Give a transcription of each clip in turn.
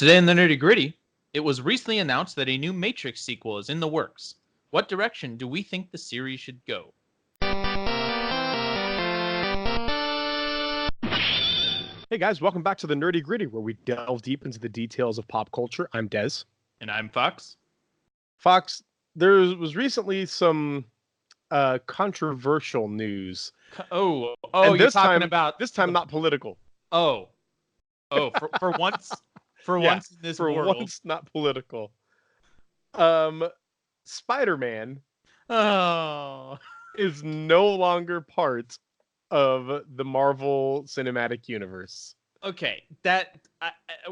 Today in the Nerdy Gritty, it was recently announced that a new Matrix sequel is in the works. What direction do we think the series should go? Hey guys, welcome back to the Nerdy Gritty, where we delve deep into the details of pop culture. I'm Dez. And I'm Fox. Fox, there was recently some controversial news. Oh, And you're talking about this time not political. For once, once in this for world, once not political. Spider-Man is no longer part of the Marvel Cinematic Universe. Okay,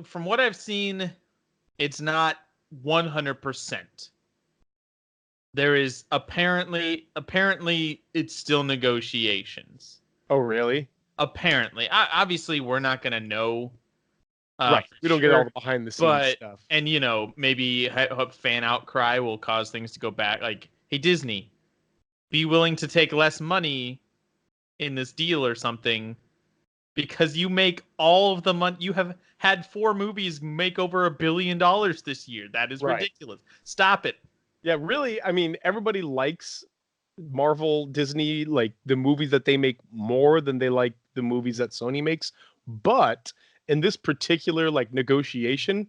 from what I've seen, it's not 100%. There is apparently it's still negotiations. Oh, really? Apparently. Obviously, we're not going to know. Right. We don't get all the behind the scenes stuff. And, maybe a fan outcry will cause things to go back. Like, hey, Disney, be willing to take less money in this deal or something because you make all of the money. You have had 4 movies make over $1 billion this year. That is ridiculous. Stop it. Yeah, really. I mean, everybody likes Marvel, Disney, like the movies that they make more than they like the movies that Sony makes. But in this particular negotiation,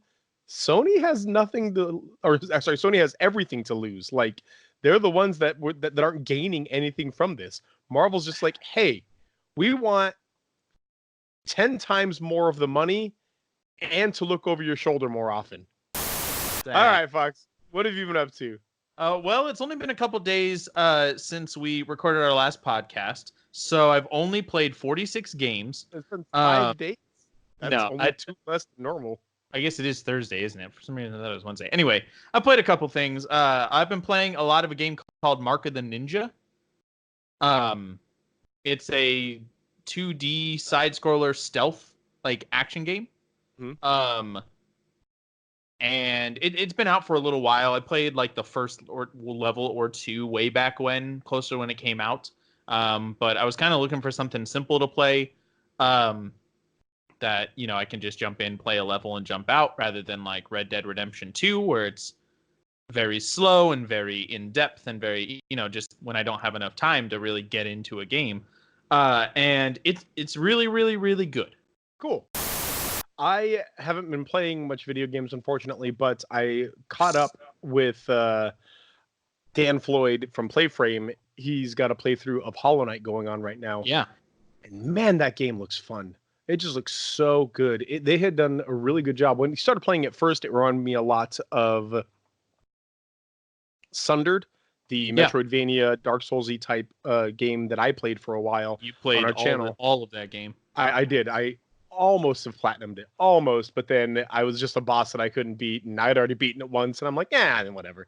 Sony has Sony has everything to lose. Like, they're the ones that aren't gaining anything from this. Marvel's just like, hey, we want 10 times more of the money and to look over your shoulder more often. All right, Fox. What have you been up to? Well, it's only been a couple days since we recorded our last podcast, so I've only played 46 games. It's been 5 days? That's only 2 less than normal. I guess it is Thursday, isn't it? For some reason, I thought it was Wednesday. Anyway, I played a couple things. I've been playing a lot of a game called Mark of the Ninja. It's a 2D side-scroller stealth action game. Mm-hmm. And it's been out for a little while. I played the first level or 2 way back when, closer when it came out. But I was kind of looking for something simple to play. That, I can just jump in, play a level, and jump out, rather than Red Dead Redemption 2, where it's very slow and very in-depth and very, just when I don't have enough time to really get into a game. And it's really, really, really good. Cool. I haven't been playing much video games, unfortunately, but I caught up with Dan Floyd from Playframe. He's got a playthrough of Hollow Knight going on right now. Yeah. And man, that game looks fun. It just looks so good. They had done a really good job. When you started playing it first, it reminded me a lot of Sundered, the Metroidvania, Dark Souls-y type game that I played for a while. You played on our channel. All of that game. I did. I almost have platinumed it. Almost. But then I was just a boss that I couldn't beat, and I'd already beaten it once, and I'm like, then whatever.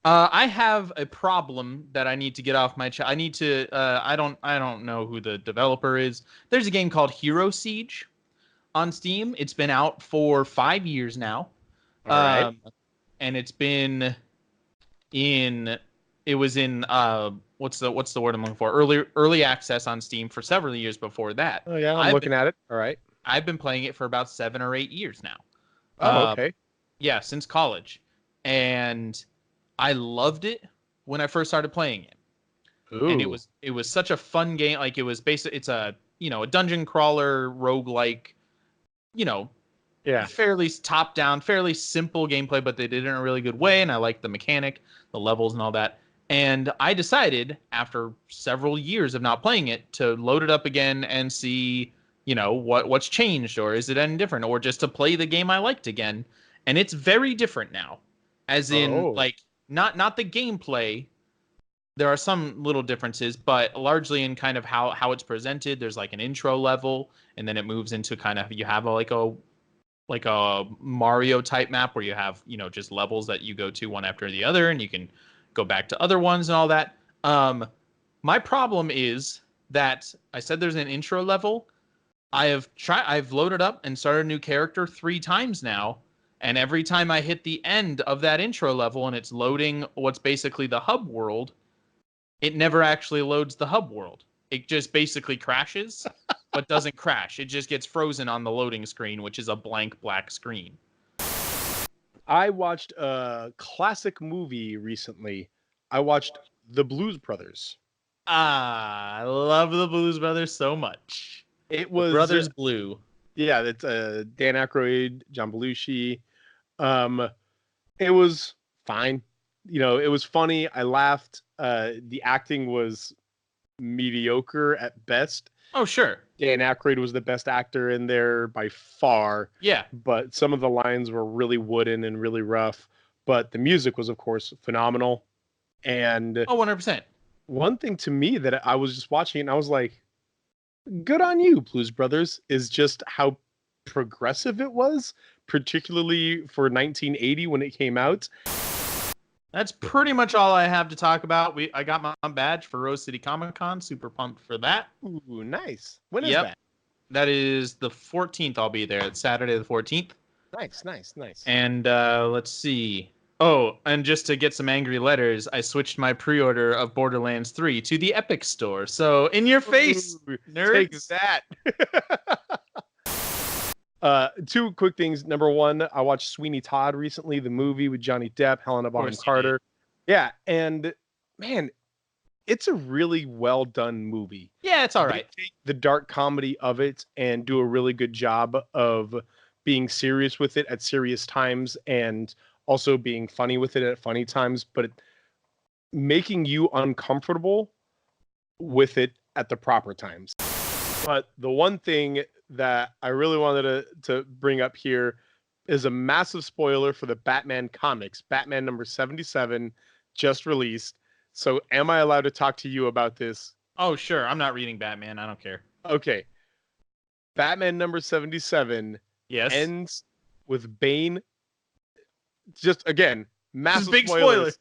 I have a problem that I need to get off my chest. I need to. I don't know who the developer is. There's a game called Hero Siege on Steam. It's been out for 5 years now. All right. And it's been in. It was in what's the word I'm looking for? Early access on Steam for several years before that. Oh yeah, I'm looking at it. All right. I've been playing it for about 7 or 8 years now. Oh, okay. Yeah, since college, and I loved it when I first started playing it. Ooh. And it was such a fun game. It's a a dungeon crawler roguelike, fairly top down, fairly simple gameplay, but they did it in a really good way, and I liked the mechanic, the levels and all that. And I decided after several years of not playing it to load it up again and see, what's changed, or is it any different, or just to play the game I liked again. And it's very different now. As in not the gameplay. There are some little differences, but largely in kind of how it's presented. There's an intro level, and then it moves into kind of, you have a Mario type map where you have, just levels that you go to one after the other, and you can go back to other ones and all that. My problem is that I said there's an intro level. I've loaded up and started a new character 3 times now. And every time I hit the end of that intro level and it's loading what's basically the hub world, it never actually loads the hub world. It just basically crashes, but doesn't crash. It just gets frozen on the loading screen, which is a blank black screen. I watched a classic movie recently. I watched The Blues Brothers. Ah, I love the Blues Brothers so much. It The was, Brothers Blue. yeah, it's Dan Aykroyd, John Belushi. Um, it was fine. You know, it was funny. I laughed. The acting was mediocre at best. Oh, sure. Dan Aykroyd was the best actor in there by far, Yeah. but some of the lines were really wooden and really rough. But the music was, of course, phenomenal. And Oh, 100%. one thing to me that I was just watching and I was like, good on you, Blues Brothers, is just how progressive it was, particularly for 1980 when it came out. That's pretty much all I have to talk about. I got my badge for Rose City Comic Con. Super pumped for that. Ooh, nice. When is Yep. that? That is the 14th. I'll be there. It's Saturday the 14th. Nice. And let's see. Oh, and just to get some angry letters, I switched my pre-order of Borderlands 3 to the Epic Store. So, in your face, Ooh, nerds. take that. Two quick things. Number one, I watched Sweeney Todd recently, the movie with Johnny Depp, Helena Bonham Carter. Yeah, and man, it's a really well done movie. Yeah, it's all right. They take the dark comedy of it and do a really good job of being serious with it at serious times and also being funny with it at funny times, but making you uncomfortable with it at the proper times. But the one thing that I really wanted to bring up here is a massive spoiler for the Batman comics. Batman number 77 just released. So am I allowed to talk to you about this? Oh, sure. I'm not reading Batman. I don't care. Okay. Batman number 77 Yes. ends with Bane. Just again, massive big spoilers, spoiler.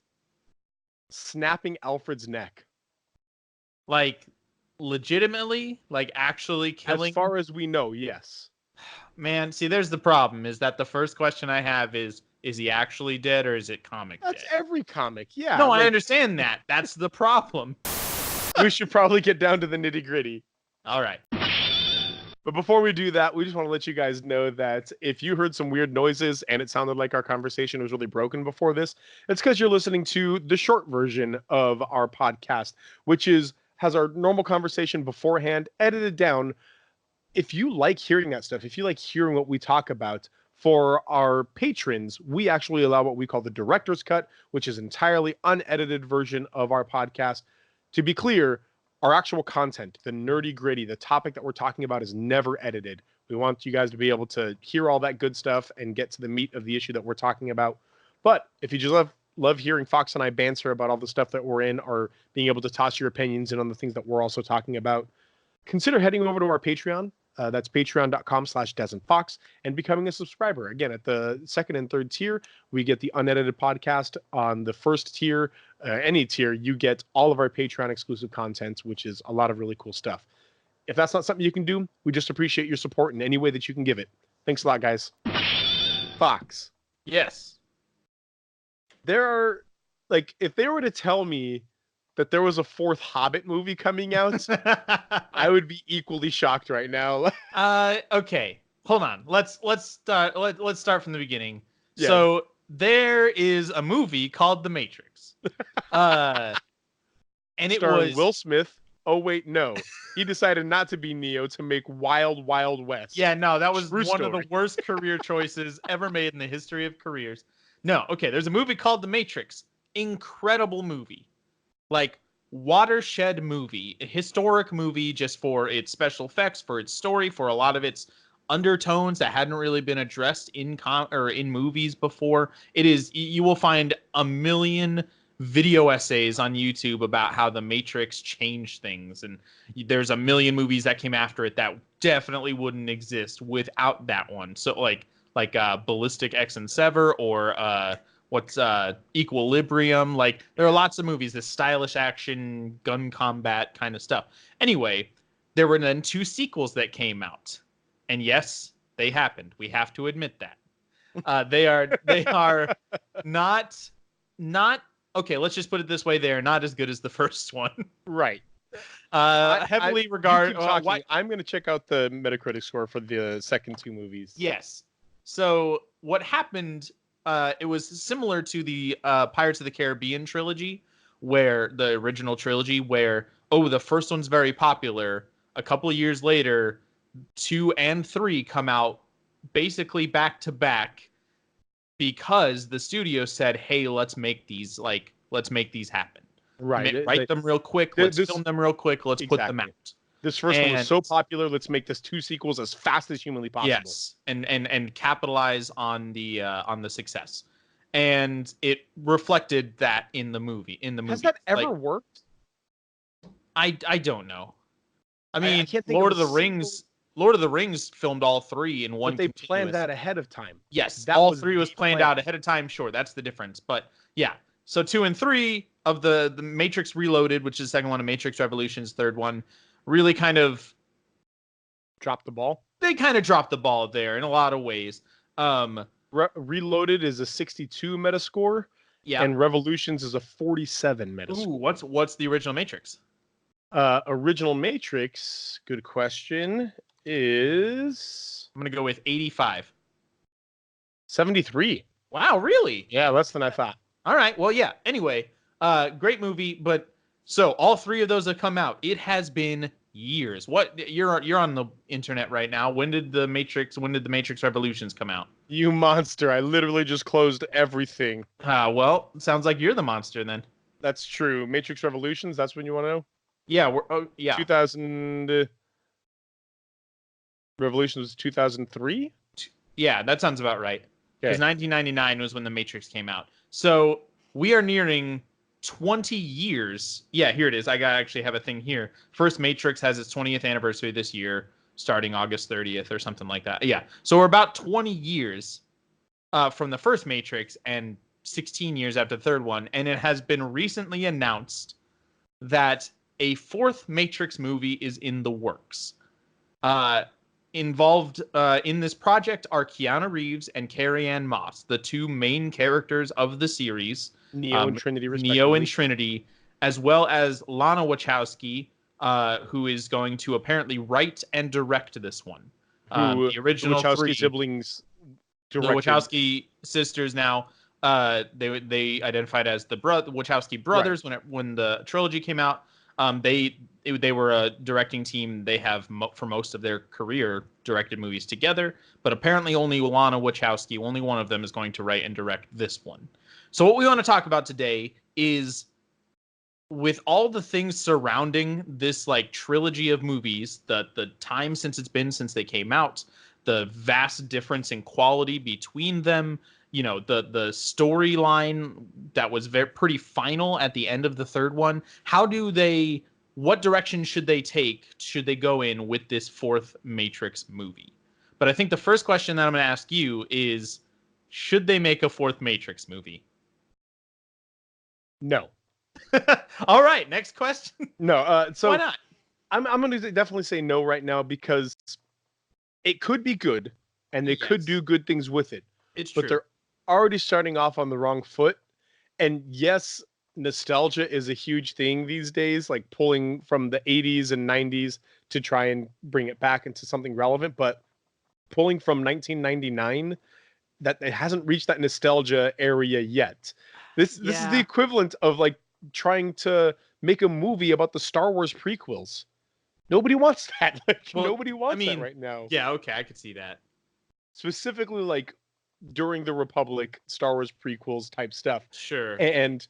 Snapping Alfred's neck. Like, legitimately? Like, actually killing? As far as we know, yes. Man, see, there's the problem, is that the first question I have is he actually dead or is it comic That's dead? every comic, yeah. No, I understand that. That's the problem. We should probably get down to the nitty-gritty. All right. But before we do that, we just want to let you guys know that if you heard some weird noises and it sounded like our conversation was really broken before this, it's because you're listening to the short version of our podcast, which has our normal conversation beforehand, edited down. If you like hearing that stuff, if you like hearing what we talk about, for our patrons, we actually allow what we call the director's cut, which is entirely unedited version of our podcast. To be clear, our actual content, the nerdy gritty, the topic that we're talking about is never edited. We want you guys to be able to hear all that good stuff and get to the meat of the issue that we're talking about. But if you just love hearing Fox and I banter about all the stuff that we're in, or being able to toss your opinions in on the things that we're also talking about, consider heading over to our Patreon. That's patreon.com/dezandfox and becoming a subscriber. Again, at the second and third tier, we get the unedited podcast. On the first tier, any tier, you get all of our Patreon exclusive content, which is a lot of really cool stuff. If that's not something you can do, we just appreciate your support in any way that you can give it. Thanks a lot, guys. Fox. Yes. There are, like, if they were to tell me that there was a fourth Hobbit movie coming out, I would be equally shocked right now. Okay. Hold on. Let's start from the beginning. Yeah. So there is a movie called The Matrix. And it starring was Will Smith. Oh wait, no. He decided not to be Neo to make Wild Wild West. Yeah, no, that was True one of story. the worst career choices ever made in the history of careers. No, okay, there's a movie called The Matrix. Incredible movie. Like, watershed movie, a historic movie just for its special effects, for its story, for a lot of its undertones that hadn't really been addressed in movies before. It is, you will find a million video essays on YouTube about how the Matrix changed things, and there's a million movies that came after it that definitely wouldn't exist without that one. So like Ballistic X and Sever, or what's Equilibrium. Like, there are lots of movies, this stylish action gun combat kind of stuff. Anyway, there were then 2 sequels that came out, and yes, they happened. We have to admit that. They are not okay. Let's just put it this way: they are not as good as the first one. Right. Heavily regarded. I'm going to check out the Metacritic score for the second 2 movies. Yes. So what happened it was similar to the Pirates of the Caribbean trilogy, where the original trilogy, where the first one's very popular. A couple of years later, 2 and 3 come out basically back to back because the studio said, "Hey, let's make these happen. Right. Write them real quick. Let's film them real quick. Let's put them Exactly. out." This first one was so popular. Let's make this 2 sequels as fast as humanly possible. Yes, and capitalize on the success, and it reflected that in the movie. Has that ever worked? I don't know. I mean, I can't think Lord of of the Rings. Lord of the Rings filmed all 3 in one. But they planned that ahead of time. Yes, all 3 was planned out ahead of time. Sure, that's the difference. But yeah, so 2 and 3 of the Matrix Reloaded, which is the second one, and Matrix Revolutions, third one, really kind of dropped the ball. They kind of dropped the ball there in a lot of ways. Reloaded is a 62 Metascore. Yeah. And Revolutions is a 47 Metascore. Ooh, what's the original Matrix? Original Matrix, good question, is... I'm going to go with 85. 73. Wow, really? Yeah, less than I thought. All right, well, yeah. Anyway, great movie, but so all 3 of those have come out. It has been years. What you're on the internet right now. When did the Matrix Revolutions come out? You monster. I literally just closed everything. Well, sounds like you're the monster then. That's true. Matrix Revolutions, that's when you want to know? Yeah, 2000 Revolution was 2003? Yeah, that sounds about right. Because 1999 was when the Matrix came out. So we are nearing 20 years. Yeah, here it is. I actually have a thing here. First Matrix has its 20th anniversary this year, starting August 30th or something like that. Yeah, so we're about 20 years from the first Matrix and 16 years after the third one. And it has been recently announced that a 4th Matrix movie is in the works. Involved in this project are Keanu Reeves and Carrie-Anne Moss, the 2 main characters of the series. Neo and Trinity, respectively. Neo and Trinity, as well as Lana Wachowski, who is going to apparently write and direct this one. The original Wachowski 3 siblings directed. The Wachowski sisters now, they identified as the Wachowski brothers when the trilogy came out. They were a directing team. They have for most of their career directed movies together, but apparently only Lana Wachowski, only one of them, is going to write and direct this one. So what we want to talk about today is, with all the things surrounding this trilogy of movies, the time since they came out, the vast difference in quality between them, the storyline that was pretty final at the end of the third one. What direction should they take? Should they go in with this 4th Matrix movie? But I think the first question that I'm going to ask you is, should they make a 4th Matrix movie? No. All right, next question. No. So why not? I'm going to definitely say no right now, because it could be good and they could do good things with it. It's true. But they're already starting off on the wrong foot. And yes, nostalgia is a huge thing these days, like pulling from the 80s and 90s to try and bring it back into something relevant. But pulling from 1999, that it hasn't reached that nostalgia area yet. This is the equivalent of trying to make a movie about the Star Wars prequels. Nobody wants that. Nobody wants that right now. Yeah, okay, I could see that. Specifically, during the Republic, Star Wars prequels type stuff. Sure. And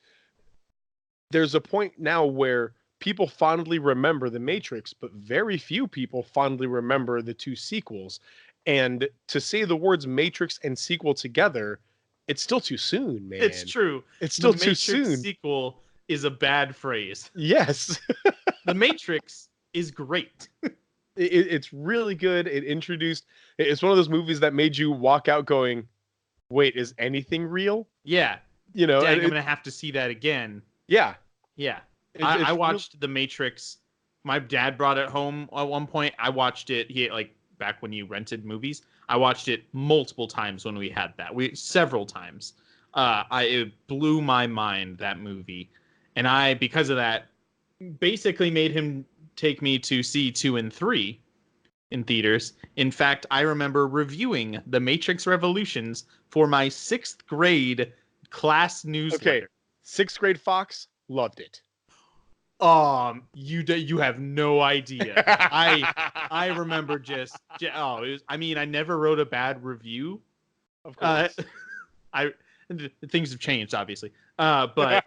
there's a point now where people fondly remember the Matrix, but very few people fondly remember the 2 sequels. And to say the words Matrix and sequel together, it's still too soon, man. It's true. It's still too Matrix soon. Sequel is a bad phrase. Yes. The Matrix is great. It's really good. It's one of those movies that made you walk out going, wait, is anything real? Yeah. Dang, I'm going to have to see that again. Yeah. Yeah. I watched The Matrix. My dad brought it home at one point. I watched it. Back when you rented movies, I watched it multiple times when we had that. Several times. It blew my mind, that movie. And because of that, basically made him take me to see 2 and 3. in theaters. In fact, I remember reviewing The Matrix Revolutions for my 6th grade class Okay, newsletter. 6th grade Fox loved it. You have no idea. I remember oh, it was, I mean, I never wrote a bad review. Of Uh, course. I things have changed, obviously. But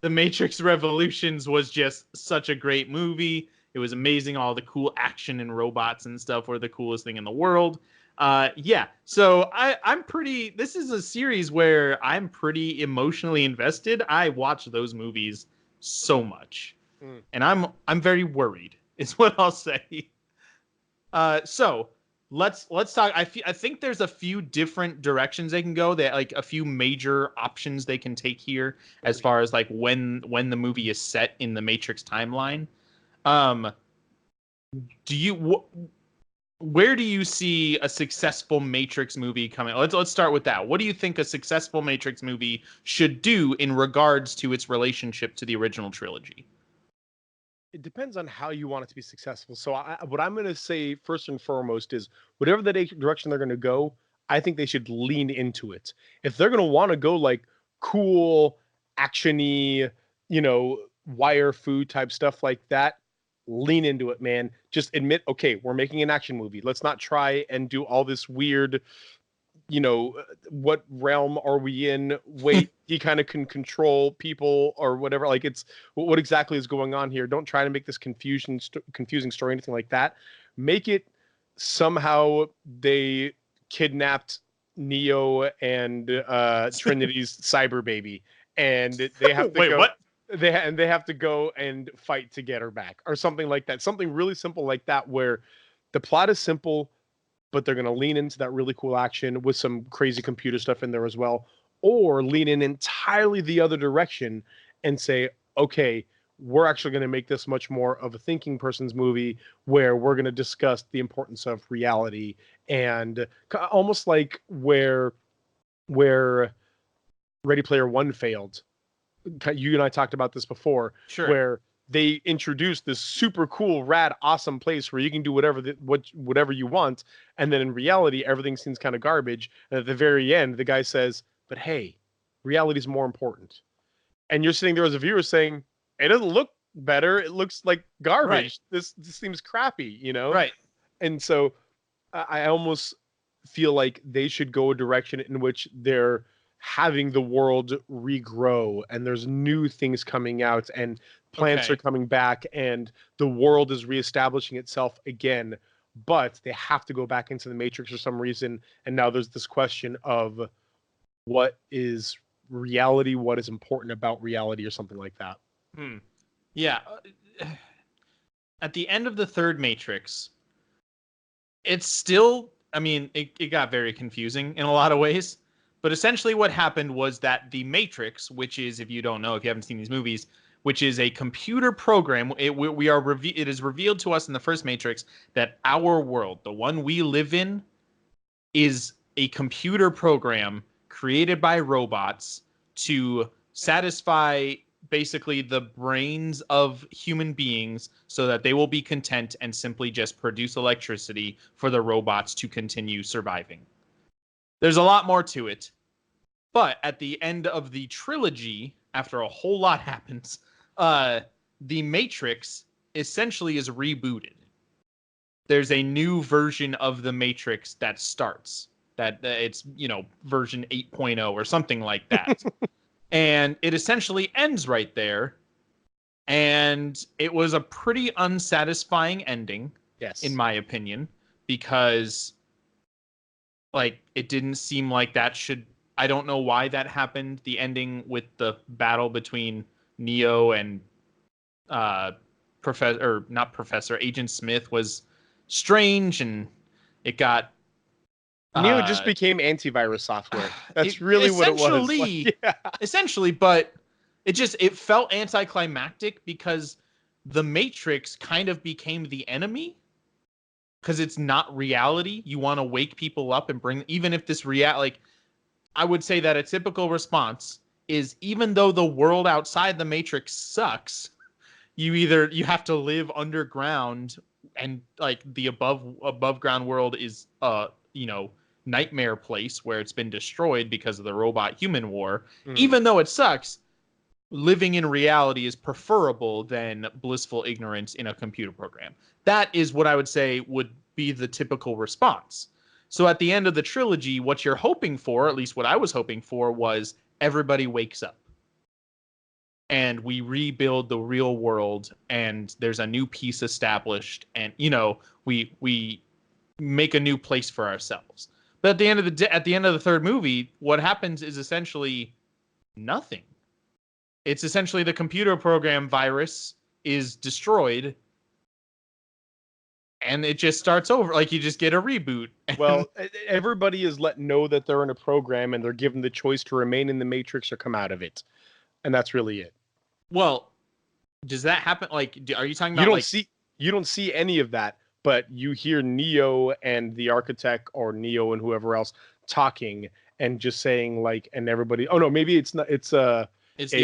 The Matrix Revolutions was just such a great movie. It was amazing. All the cool action and robots and stuff were the coolest thing in the world. Yeah. So I'm pretty. This is a series where I'm pretty emotionally invested. I watch those movies so much, Mm. and I'm very worried. Is what I'll say. So let's talk. I think there's a few different directions they can go. That like a few major options they can take here as far as like when the movie is set in the Matrix timeline. Um, do you where do you see a successful Matrix movie coming? Let's start with that. What do you think a successful Matrix movie should do in regards to its relationship to the original trilogy? It depends on how you want it to be successful. So what I'm going to say first and foremost is whatever the direction they're going to go, I think they should lean into it. If they're going to want to go like cool, actiony, wire food type stuff like that, lean into it, man. Just admit, okay, we're making an action movie. Let's not try and do all this weird, what realm are we in? Wait, he kind of can control people or whatever. Like, it's what exactly is going on here? Don't try to make this confusing story, anything like that. Make it somehow they kidnapped Neo and Trinity's cyber baby, and they have to Wait, go. what? They have to go and fight to get her back, or something like that. Something really simple like that, where the plot is simple, but they're going to lean into that really cool action with some crazy computer stuff in there as well, or lean in entirely the other direction and say, okay, we're actually going to make this much more of a thinking person's movie where we're going to discuss the importance of reality, and almost like where Ready Player One failed. You and I talked about this before, Sure. where they introduced this super cool, rad, awesome place where you can do whatever you want, and then in reality, everything seems kind of garbage. And at the very end, the guy says, "But hey, reality is more important." And you're sitting there as a viewer saying, "It doesn't look better. It looks like garbage. Right. This seems crappy," Right. And so I almost feel like they should go a direction in which they're having the world regrow and there's new things coming out and plants are coming back and the world is reestablishing itself again, but they have to go back into the Matrix for some reason. And now there's this question of what is reality, what is important about reality, or something like that. Yeah. At the end of the third Matrix, it's still, I mean, it got very confusing in a lot of ways. But essentially what happened was that the Matrix, which is, if you don't know, if you haven't seen these movies, which is a computer program, it is revealed to us in the first Matrix that our world, the one we live in, is a computer program created by robots to satisfy basically the brains of human beings so that they will be content and simply just produce electricity for the robots to continue surviving. There's a lot more to it. But at the end of the trilogy, after a whole lot happens, the Matrix essentially is rebooted. There's a new version of the Matrix that starts. That it's, version 8.0 or something like that. And it essentially ends right there. And it was a pretty unsatisfying ending, Yes, in my opinion, because like it didn't seem like that should. I don't know why that happened. The ending with the battle between Neo and Agent Smith was strange, and it got Neo just became antivirus software. That's really what it was. Essentially, but it felt anticlimactic because the Matrix kind of became the enemy. Because it's not reality. You want to wake people up and bring, even if this I would say that a typical response is, even though the world outside the Matrix sucks, you have to live underground and like the above ground world is you know, nightmare place where it's been destroyed because of the robot human war. Even though it sucks, living in reality is preferable than blissful ignorance in a computer program. That is what I would say would be the typical response. So at the end of the trilogy, what you're hoping for, at least what I was hoping for, was everybody wakes up and we rebuild the real world and there's a new peace established, and you know, we make a new place for ourselves. But at the end of the third movie, what happens is essentially nothing. It's essentially the computer program virus is destroyed and it just starts over. Like you just get a reboot. Well, everybody is let know that they're in a program and they're given the choice to remain in the Matrix or come out of it. And that's really it. Well, does that happen? Like, are you talking about you don't see any of that, but you hear Neo and the architect, or Neo and whoever else, talking and just saying like, and everybody, oh no, maybe it's not, it's the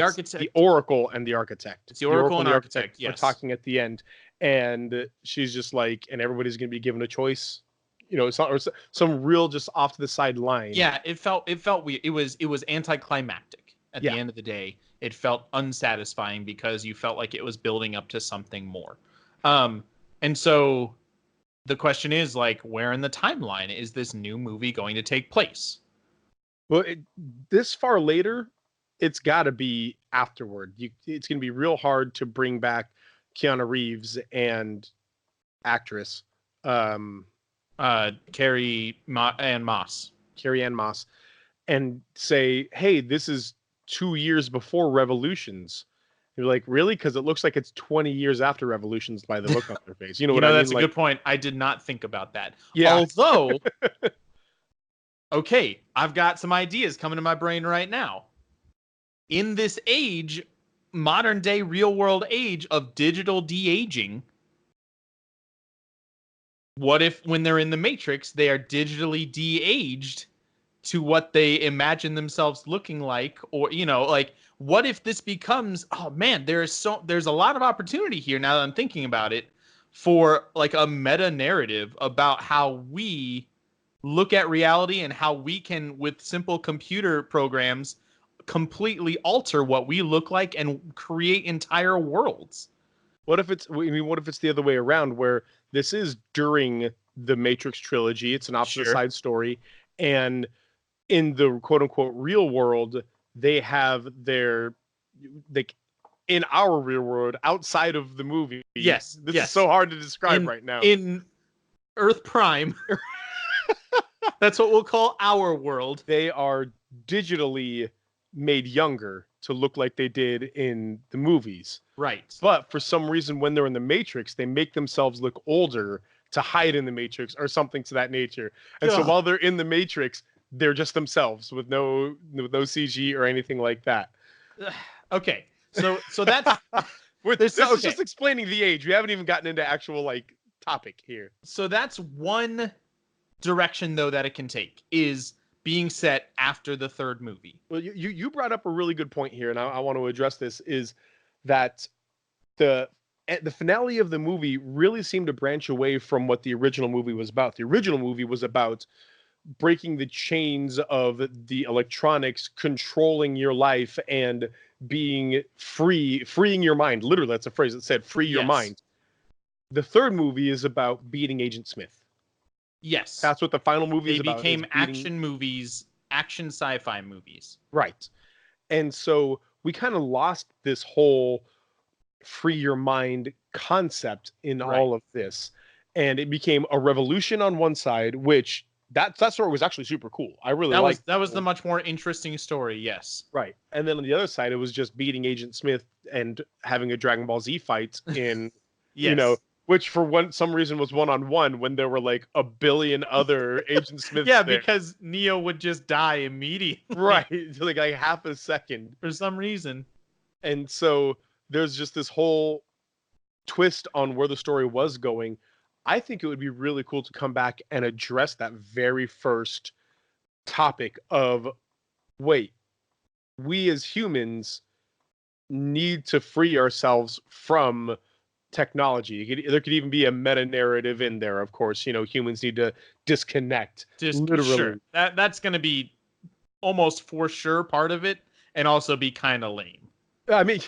architect, the Oracle and the architect. It's the Oracle and the architect, yes. Are talking at the end, and she's just like, and everybody's going to be given a choice. You know, some real just off to the side line. Yeah, it felt weird. It was anticlimactic at the end of the day. It felt unsatisfying because you felt like it was building up to something more. And so the question is, like, where in the timeline is this new movie going to take place? Well, this far later, it's got to be afterward. It's going to be real hard to bring back Keanu Reeves and actress Carrie-Anne Moss, and say, hey, this is 2 years before Revolutions. You're like, really? Because it looks like it's 20 years after Revolutions by the look on their face. You know what I mean? That's a good point. I did not think about that. Yeah. Although, okay, I've got some ideas coming to my brain right now. In this age, modern day real world age of digital de-aging, what if when they're in the Matrix, they are digitally de-aged to what they imagine themselves looking like? Or, you know, like, what if this becomes, oh man, there's a lot of opportunity here now that I'm thinking about it, for like a meta narrative about how we look at reality and how we can, with simple computer programs, completely alter what we look like and create entire worlds. What if it's the other way around, where this is during the Matrix trilogy, it's an opposite side story, and in the quote unquote real world, they have in our real world, outside of the movie. Yes. This is so hard to describe right now. In Earth Prime, that's what we'll call our world. They are digitally made younger to look like they did in the movies. Right. But for some reason, when they're in the Matrix, they make themselves look older to hide in the Matrix or something to that nature. And so while they're in the Matrix, they're just themselves with no CG or anything like that. Okay. So that's this is just explaining the age. We haven't even gotten into actual like topic here. So that's one direction though that it can take, is being set after the third movie. Well, you brought up a really good point here, and I want to address this, is that the finale of the movie really seemed to branch away from what the original movie was about. The original movie was about breaking the chains of the electronics controlling your life and being freeing your mind. Literally, that's a phrase that said free your mind. The third movie is about beating Agent Smith. Yes. That's what the final movie is about. They became action movies, action sci-fi movies. Right. And so we kind of lost this whole free your mind concept in all of this. And it became a revolution on one side, which that story was actually super cool. I really liked that was the much more interesting story, yes. Right. And then on the other side, it was just beating Agent Smith and having a Dragon Ball Z fight in, you know, which for some reason was one-on-one when there were like a billion other Agent Smiths there. Because Neo would just die immediately. Right. like half a second. For some reason. And so there's just this whole twist on where the story was going. I think it would be really cool to come back and address that very first topic of, wait, we as humans need to free ourselves from technology. There could even be a meta narrative in there. Of course, humans need to disconnect. Just Literally. sure that's going to be almost for sure part of it, and also be kind of lame. I mean,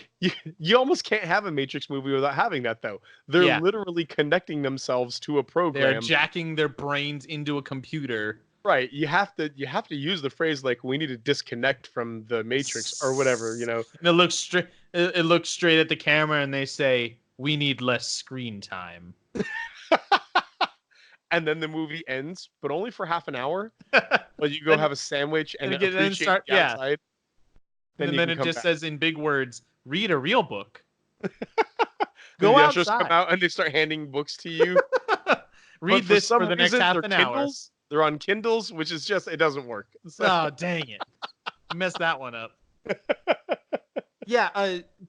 you almost can't have a Matrix movie without having that, though. They're literally connecting themselves to a program. They're jacking their brains into a computer. Right. You have to use the phrase like, we need to disconnect from the Matrix or whatever, And it looks straight at the camera, and they say, "We need less screen time." And then the movie ends, but only for half an hour. Well, you go have a sandwich and appreciate the outside. Then it just says in big words, "Read a real book." Go outside. Come out and they start handing books to you. Read this for the next half an hour. They're on Kindles, which is just, it doesn't work. So. Oh, dang it. Messed that one up.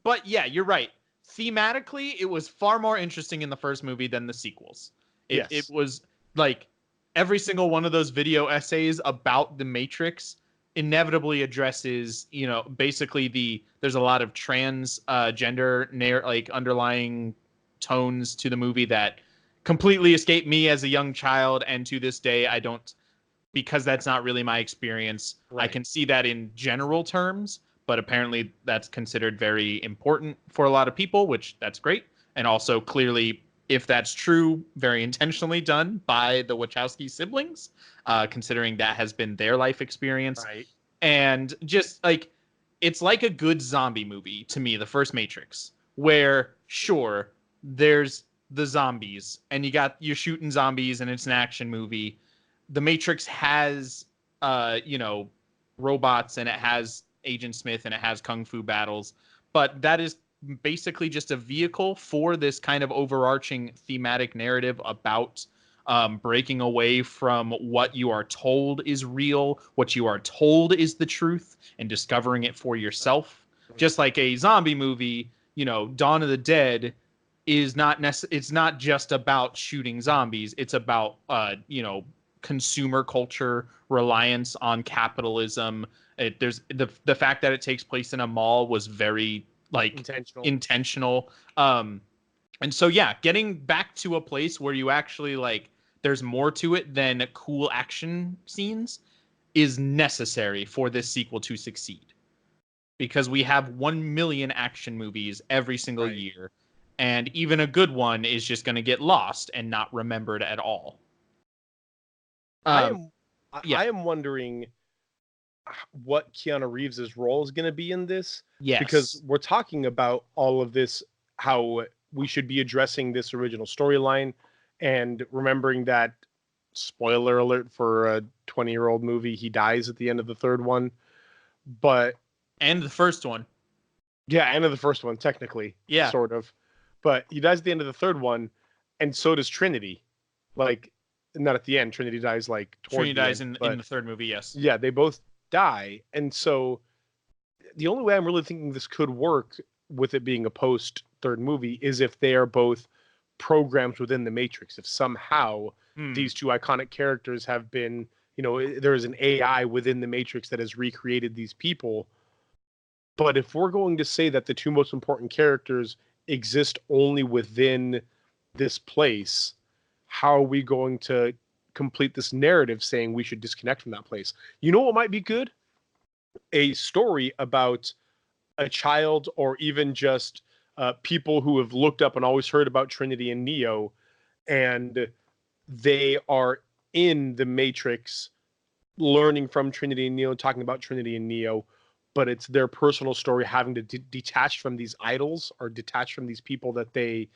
But yeah, you're right. Thematically, it was far more interesting in the first movie than the sequels. It was like every single one of those video essays about the Matrix inevitably addresses, basically there's a lot of gender like underlying tones to the movie that completely escaped me as a young child, and to this day I don't, because that's not really my experience. Right. I can see that in general terms, but apparently that's considered very important for a lot of people, which that's great. And also clearly, if that's true, very intentionally done by the Wachowski siblings, considering that has been their life experience. Right. And just like, it's like a good zombie movie to me, the first Matrix, where sure, there's the zombies and you're shooting zombies and it's an action movie. The Matrix has, robots, and it has Agent Smith, and it has kung fu battles, but that is basically just a vehicle for this kind of overarching thematic narrative about breaking away from what you are told is real, what you are told is the truth, and discovering it for yourself. Just like a zombie movie, Dawn of the Dead is it's not just about shooting zombies. It's about, consumer culture, reliance on capitalism. There's the fact that it takes place in a mall was very intentional. And so, yeah, getting back to a place where you actually there's more to it than cool action scenes is necessary for this sequel to succeed, because we have 1 million action movies every single year, and even a good one is just going to get lost and not remembered at all. I am wondering what Keanu Reeves' role is going to be in this. Yes. Because we're talking about all of this, how we should be addressing this original storyline, and remembering that, spoiler alert for a 20-year-old movie, he dies at the end of the third one. And the first one. Yeah, end of the first one, technically. Yeah. Sort of. But he dies at the end of the third one, and so does Trinity. Not at the end. Trinity dies Trinity dies in the third movie, yes. Yeah, they both die. And so the only way I'm really thinking this could work, with it being a post third movie, is if they are both programs within the Matrix. If somehow these two iconic characters have been, there is an AI within the Matrix that has recreated these people. But if we're going to say that the two most important characters exist only within this place, how are we going to complete this narrative saying we should disconnect from that place? You know what might be good? A story about a child, or even just people who have looked up and always heard about Trinity and Neo, and they are in the Matrix learning from Trinity and Neo, talking about Trinity and Neo, but it's their personal story having to detach from these idols, or detach from these people that they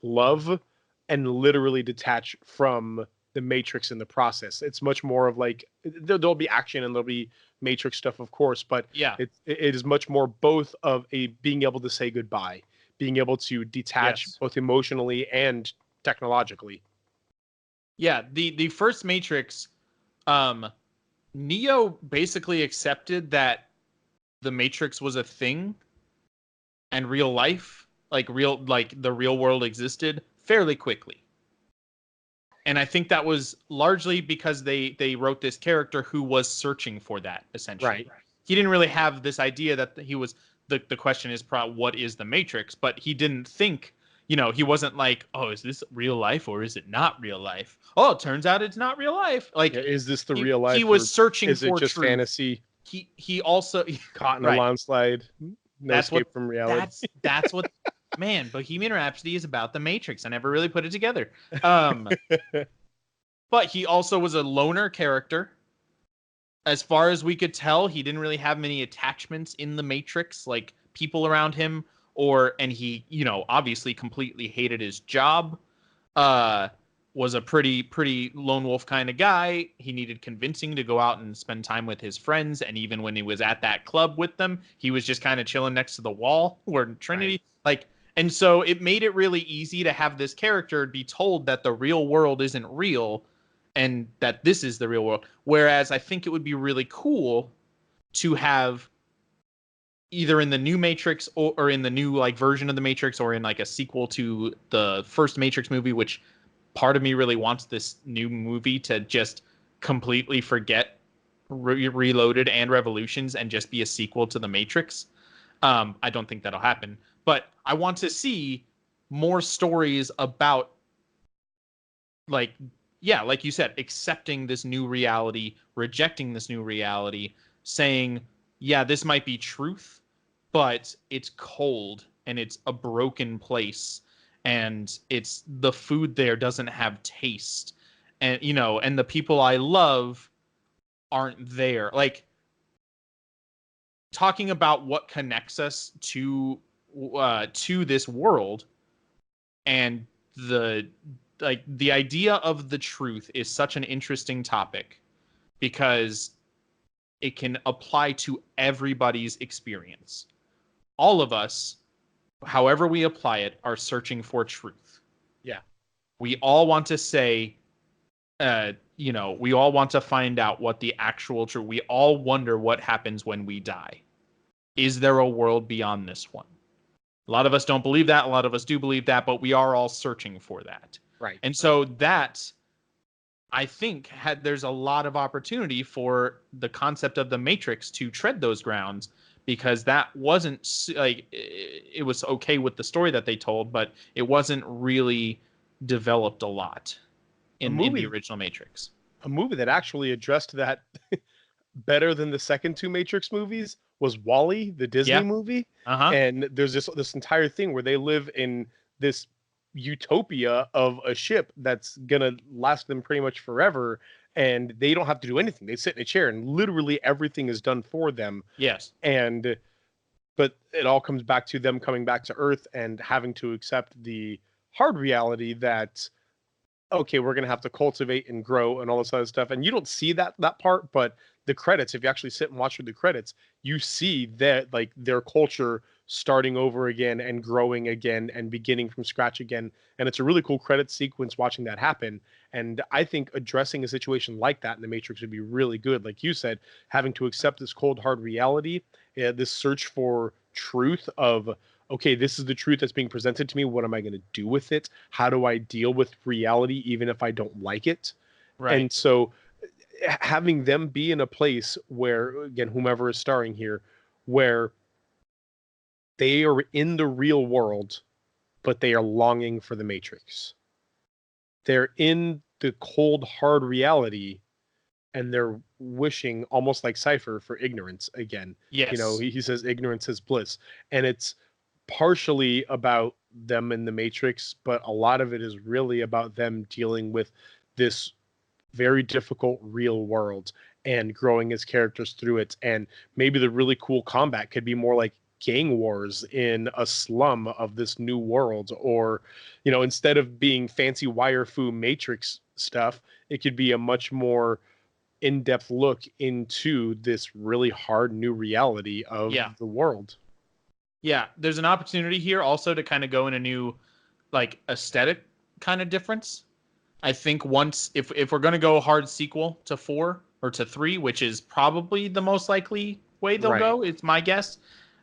love, and literally detach from the Matrix in the process. It's much more of there'll be action and there'll be Matrix stuff, of course, but yeah, it is much more both of a being able to say goodbye, being able to detach both emotionally and technologically. Yeah, the first Matrix, Neo basically accepted that the Matrix was a thing and real life, the real world existed fairly quickly. And I think that was largely because they wrote this character who was searching for that, essentially. Right. He didn't really have this idea that he was, the question is probably what is the Matrix, but he didn't think, you know, he wasn't like, oh, is this real life or is it not real life? Oh, it turns out it's not real life. Like, Yeah, is this the he, real he life, or was searching is it for just truth. fantasy? He also Caught in a right. landslide, no That's what escape from reality. that's what man, Bohemian Rhapsody is about the Matrix. I never really put it together. Um, but he also was a loner character. As far as we could tell, he didn't really have many attachments in the Matrix, like people around him, and he, you know, obviously completely hated his job. Uh, was a pretty lone wolf kind of guy. He needed convincing to go out and spend time with his friends, and even when he was at that club with them, he was just kind of chilling next to the wall where Trinity, like, and so it made it really easy to have this character be told that the real world isn't real and that this is the real world. Whereas I think it would be really cool to have either in the new Matrix or in the new like version of the Matrix or in like a sequel to the first Matrix movie, which part of me really wants this new movie to just completely forget Reloaded and Revolutions and just be a sequel to the Matrix. I don't think that'll happen, but I want to see more stories about, like, yeah, like you said, accepting this new reality, rejecting this new reality, saying, yeah, this might be truth, but it's cold and it's a broken place and it's the food there doesn't have taste, and you know, and the people I love aren't there. Like, talking about what connects us to this world, and the idea of the truth is such an interesting topic because it can apply to everybody's experience. All of us, however we apply it, are searching for truth. Yeah. We all want to say, you know, we all want to find out what the actual truth. We all wonder what happens when we die. Is there a world beyond this one? A lot of us don't believe that. A lot of us do believe that, but we are all searching for that. Right. And so that, I think, there's a lot of opportunity for the concept of the Matrix to tread those grounds, because that wasn't like, it was okay with the story that they told, but it wasn't really developed a lot in the original Matrix. A movie that actually addressed that better than the second two Matrix movies was Wall-E, the Disney movie. And there's this entire thing where they live in this utopia of a ship that's gonna last them pretty much forever, and they don't have to do anything. They sit in a chair and literally everything is done for them. Yes. And but it all comes back to them coming back to Earth and having to accept the hard reality that, okay, we're gonna have to cultivate and grow and all this other stuff. And you don't see that part, but the credits, if you actually sit and watch through the credits, you see that, like, their culture starting over again and growing again and beginning from scratch again. And it's a really cool credit sequence watching that happen. And I think addressing a situation like that in the Matrix would be really good. Like you said, having to accept this cold hard reality, this search for truth of, okay, this is the truth that's being presented to me. What am I going to do with it? How do I deal with reality even if I don't like it? Right. And so having them be in a place where, again, whomever is starring here, where they are in the real world, but they are longing for the Matrix. They're in the cold, hard reality, and they're wishing, almost like Cypher, for ignorance again. Yes. You know, he says ignorance is bliss. And it's partially about them in the Matrix, but a lot of it is really about them dealing with this very difficult real world and growing as characters through it. And maybe the really cool combat could be more like gang wars in a slum of this new world, or, you know, instead of being fancy wire fu Matrix stuff, it could be a much more in-depth look into this really hard new reality of the world. Yeah, there's an opportunity here also to kind of go in a new, like, aesthetic kind of difference. I think once, if we're going to go hard sequel to 4 or to 3, which is probably the most likely way they'll go, it's my guess.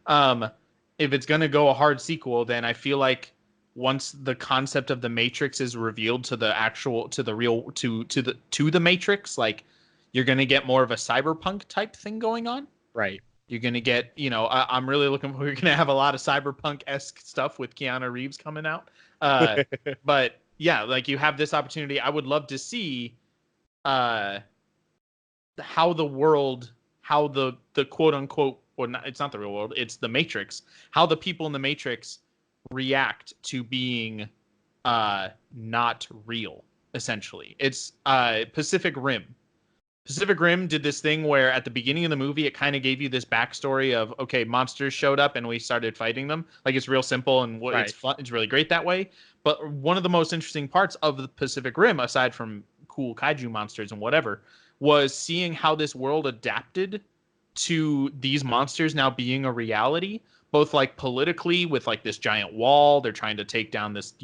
If it's going to go a hard sequel, then I feel like once the concept of the Matrix is revealed to the actual, to the Matrix, like, you're going to get more of a cyberpunk type thing going on. Right. You're gonna get, I'm really looking for. You're gonna have a lot of cyberpunk-esque stuff with Keanu Reeves coming out. But yeah, like you have this opportunity. I would love to see uh, how the world, how the quote unquote, or not, it's not the real world, it's the Matrix. How the people in the Matrix react to being not real. Essentially, it's Pacific Rim. Pacific Rim did this thing where at the beginning of the movie, it kind of gave you this backstory of, okay, monsters showed up and we started fighting them. Like, it's real simple and Right. it's fun. It's really great that way. But one of the most interesting parts of the Pacific Rim, aside from cool kaiju monsters and whatever, was seeing how this world adapted to these monsters now being a reality, both like politically with like this giant wall. They're trying to take down this,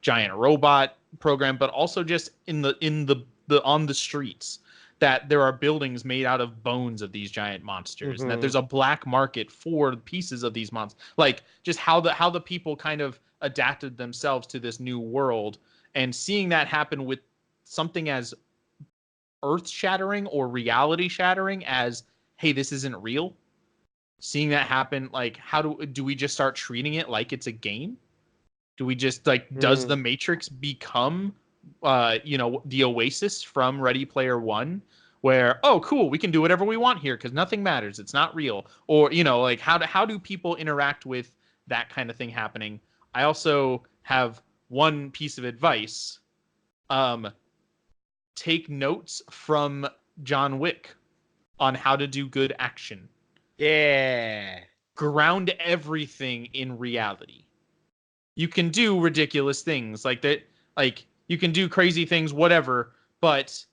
giant robot program, but also just in the on the streets, that there are buildings made out of bones of these giant monsters, and that there's a black market for pieces of these monsters. Like, just how the people kind of adapted themselves to this new world, and seeing that happen with something as earth-shattering or reality-shattering as, hey, this isn't real. Seeing that happen, like, how do we just start treating it like it's a game? Do we just, like, does the Matrix become the Oasis from Ready Player One, where, oh, cool, we can do whatever we want here because nothing matters, it's not real? Or, like, how do people interact with that kind of thing happening? I also have one piece of advice. Take notes from John Wick on how to do good action. Yeah. Ground everything in reality. You can do ridiculous things like that, like you can do crazy things, whatever, but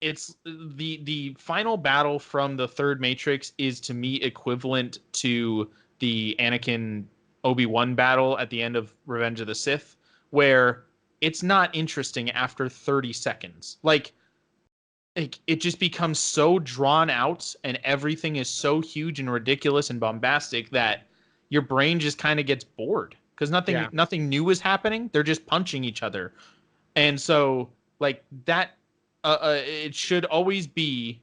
it's the final battle from the third Matrix is, to me, equivalent to the Anakin Obi-Wan battle at the end of Revenge of the Sith, where it's not interesting after 30 seconds. Like it just becomes so drawn out and everything is so huge and ridiculous and bombastic that your brain just kind of gets bored because nothing new is happening. They're just punching each other. And so, like, that it should always be.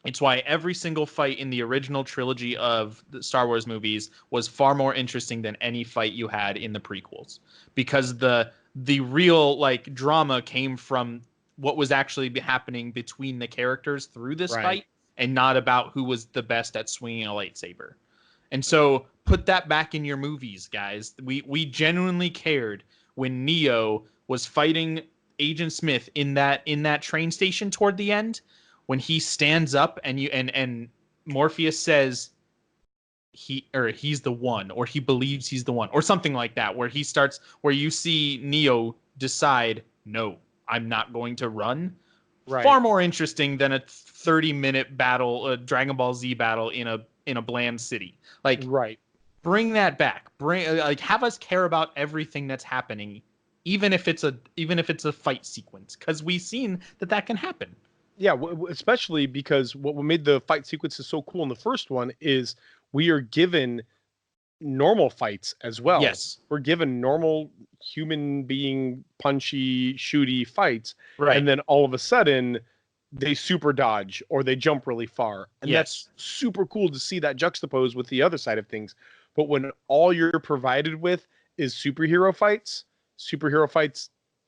It's why every single fight in the original trilogy of the Star Wars movies was far more interesting than any fight you had in the prequels, because the real, like, drama came from what was actually happening between the characters through this fight, and not about who was the best at swinging a lightsaber. And so put that back in your movies, guys. We genuinely cared when Neo was fighting Agent Smith in that train station toward the end, when he stands up and Morpheus says he's the one, or he believes he's the one, or something like that, where you see Neo decide, no, I'm not going to run. Far more interesting than a 30-minute battle, a Dragon Ball Z battle in a bland city. Like, bring that back. Have us care about everything that's happening, even if it's a fight sequence, because we've seen that can happen. Yeah, especially because what made the fight sequences so cool in the first one is we are given normal fights as well. Yes. We're given normal human being punchy, shooty fights. Right. And then all of a sudden they super dodge or they jump really far. And Yes. that's super cool to see that juxtaposed with the other side of things. But when all you're provided with is superhero fights,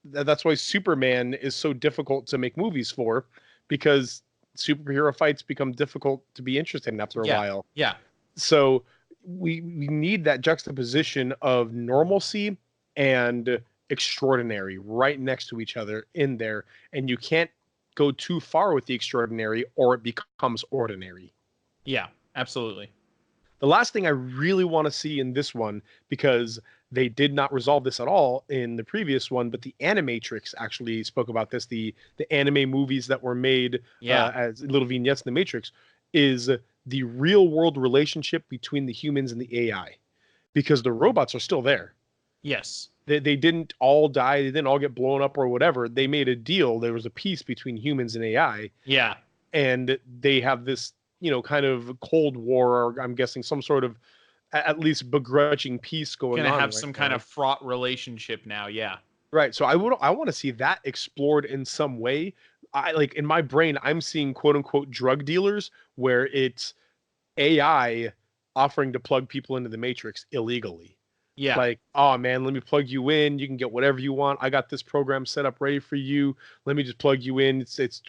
that's why Superman is so difficult to make movies for, because superhero fights become difficult to be interested in after a while. Yeah. So we need that juxtaposition of normalcy and extraordinary right next to each other in there. And you can't go too far with the extraordinary or it becomes ordinary. Yeah, absolutely. The last thing I really want to see in this one, because they did not resolve this at all in the previous one, but the Animatrix actually spoke about this, the anime movies that were made as little vignettes in the Matrix, is the real world relationship between the humans and the AI, because the robots are still there. Yes. They didn't all die. They didn't all get blown up or whatever. They made a deal. There was a peace between humans and AI. Yeah. And they have this, kind of Cold War, or I'm guessing some sort of at least begrudging peace going on. Gonna have some kind of fraught relationship now. Yeah. Right. So I want to see that explored in some way. In my brain, I'm seeing quote unquote drug dealers where it's AI offering to plug people into the Matrix illegally. Yeah. Like, oh man, let me plug you in. You can get whatever you want. I got this program set up ready for you. Let me just plug you in. It's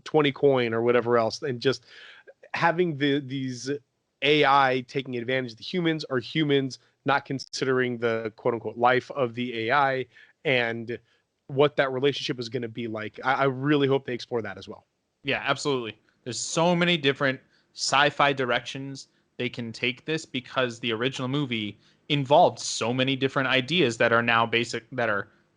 20 coin or whatever else. And just having these AI taking advantage of the humans, or humans not considering the quote unquote life of the AI, and what that relationship is going to be like. I really hope they explore that as well. Yeah, absolutely. There's so many different sci-fi directions they can take this, because the original movie involved so many different ideas that are now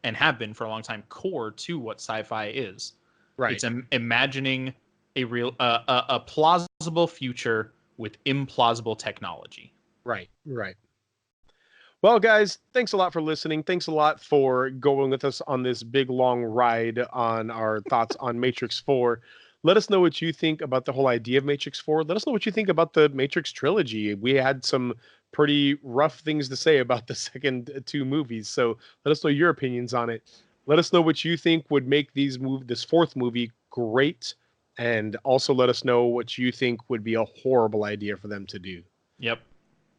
and have been for a long time core to what sci-fi is. Right. It's imagining a plausible future with implausible technology. Right. Right. Well, guys, thanks a lot for listening. Thanks a lot for going with us on this big, long ride on our thoughts on Matrix 4. Let us know what you think about the whole idea of Matrix 4. Let us know what you think about the Matrix trilogy. We had some pretty rough things to say about the second two movies. So let us know your opinions on it. Let us know what you think would make this fourth movie great. And also let us know what you think would be a horrible idea for them to do. Yep.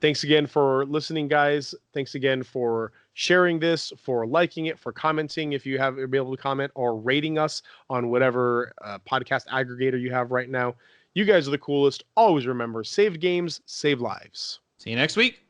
Thanks again for listening, guys. Thanks again for sharing this, for liking it, for commenting if you have be able to comment, or rating us on whatever podcast aggregator you have right now. You guys are the coolest. Always remember, saved games, save lives. See you next week.